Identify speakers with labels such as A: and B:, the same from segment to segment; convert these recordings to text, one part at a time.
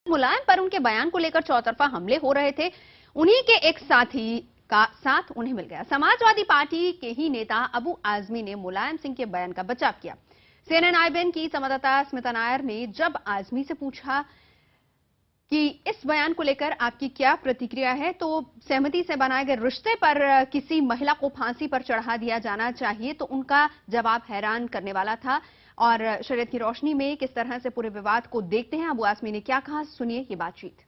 A: मुलायम पर उनके बयान को लेकर चौतरफा हमले हो रहे थे। उन्हीं के एक साथी का साथ उन्हें मिल गया। समाजवादी पार्टी के ही नेता अबू आजमी ने मुलायम सिंह के बयान का बचाव किया। CNN की संवाददाता स्मिता नायर ने जब आजमी से पूछा कि इस बयान को लेकर आपकी क्या प्रतिक्रिया है, तो सहमति से बनाए गए रिश्ते पर किसी महिला को फांसी पर चढ़ा दिया जाना चाहिए, तो उनका जवाब हैरान करने वाला था। और शरीयत की रोशनी में किस तरह से पूरे विवाद को देखते हैं, अबू आजमी ने क्या कहा, सुनिए ये बातचीत।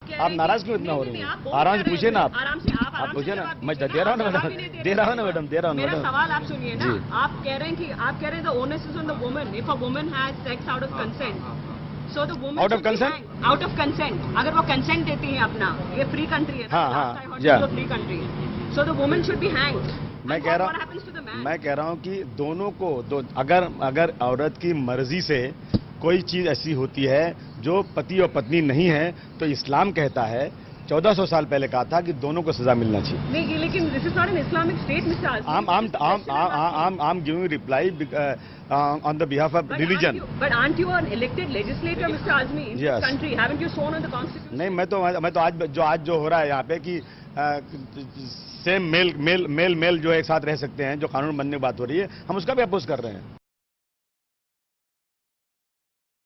B: आप नाराज क्यों इतना हो रही हैं? आराम से पूछिए ना, आप पूछिए ना। मैं दे रहा हूँ ना मैडम, दे रहा हूँ ना मैडम, दे रहा हूँ मैडम।
C: मेरा सवाल आप सुनिए ना। आप कह रहे हैं the onus is on the woman. If a woman has sex out of consent, so the woman
B: out of consent,
C: out of consent, अगर वो कंसेंट देती है अपना, ये फ्री कंट्री है।
B: हाँ,
C: फ्री कंट्री है, so the woman should be hanged.
B: मैं कह रहा हूँ कि दोनों को अगर औरत की मर्जी से कोई चीज ऐसी होती है जो पति और पत्नी नहीं है, तो इस्लाम कहता है, 1400 साल पहले कहा था कि दोनों को सजा मिलना चाहिए।
C: नहीं, लेकिन this is not an Islamic state, mister Azmi.
B: I'm giving reply on the behalf of religion.
C: But aren't you an elected legislator, Mr. Azmi, in this country? Haven't you sworn on the constitution?
B: नहीं, मैं तो आज जो हो रहा है यहाँ पे कि सेम मेल जो एक साथ रह सकते हैं, जो कानून बनने की बात हो रही है, हम उसका भी अपोज कर रहे हैं।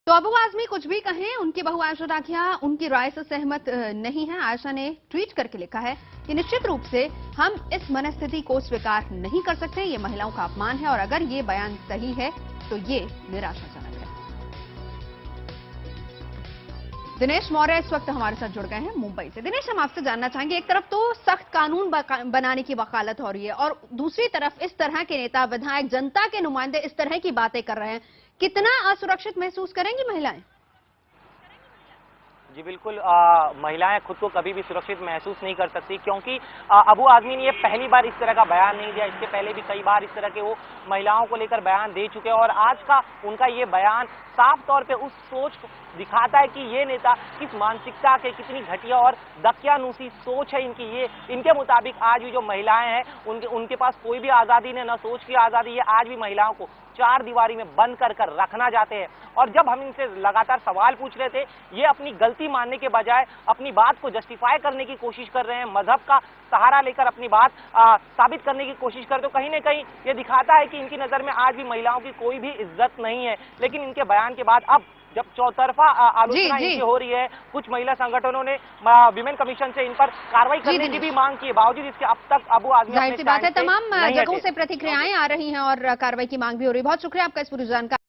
A: तो अबू आजमी कुछ भी कहें, उनकी बहू आयशा राखिया उनकी राय से सहमत नहीं है। आयशा ने ट्वीट करके लिखा है कि निश्चित रूप से हम इस मनस्थिति को स्वीकार नहीं कर सकते, ये महिलाओं का अपमान है और अगर ये बयान सही है तो ये निराशाजनक है। दिनेश मौर्य इस वक्त हमारे साथ जुड़ गए हैं मुंबई से। दिनेश, हम आपसे जानना चाहेंगे, एक तरफ तो सख्त कानून बनाने की वकालत हो रही है और दूसरी तरफ इस तरह के नेता, विधायक, जनता के नुमाइंदे इस तरह की बातें कर रहे हैं, कितना असुरक्षित महसूस करेंगी महिलाएं?
D: जी बिल्कुल, महिलाएं खुद को कभी भी सुरक्षित महसूस नहीं कर सकती, क्योंकि अबू आजमी ने ये पहली बार इस तरह का बयान नहीं दिया। इसके पहले भी कई बार इस तरह के वो महिलाओं को लेकर बयान दे चुके हैं और आज का उनका ये बयान साफ तौर पे उस सोच को दिखाता है कि ये नेता किस मानसिकता के, कितनी घटिया और दकियानूसी सोच है इनकी। ये इनके मुताबिक आज भी जो महिलाएं हैं उनके पास कोई भी आज़ादी नहीं, न सोच की आज़ादी है। आज भी महिलाओं को चार दीवारी में बंद कर रखना चाहते हैं। और जब हम इनसे लगातार सवाल पूछ रहे थे, ये अपनी गलती मानने के बजाय अपनी बात को जस्टिफाई करने की कोशिश कर रहे हैं, मजहब का सहारा लेकर अपनी बात साबित करने की कोशिश कर, तो कहीं ना कहीं ये दिखाता है कि इनकी नजर में आज भी महिलाओं की कोई भी इज्जत नहीं है। लेकिन इनके बयान के बाद अब जब चौतरफा आलोचना इनकी हो रही है, कुछ महिला संगठनों ने विमेन कमीशन से इन पर कार्रवाई करने की भी मांग की है। बावजूद इसके अब तक अबू आजमी
A: जाहिर सी बात है, तमाम जगहों से प्रतिक्रियाएं आ रही हैं और कार्रवाई की मांग भी हो रही है। बहुत शुक्रिया आपका इस पूरी जानकारी।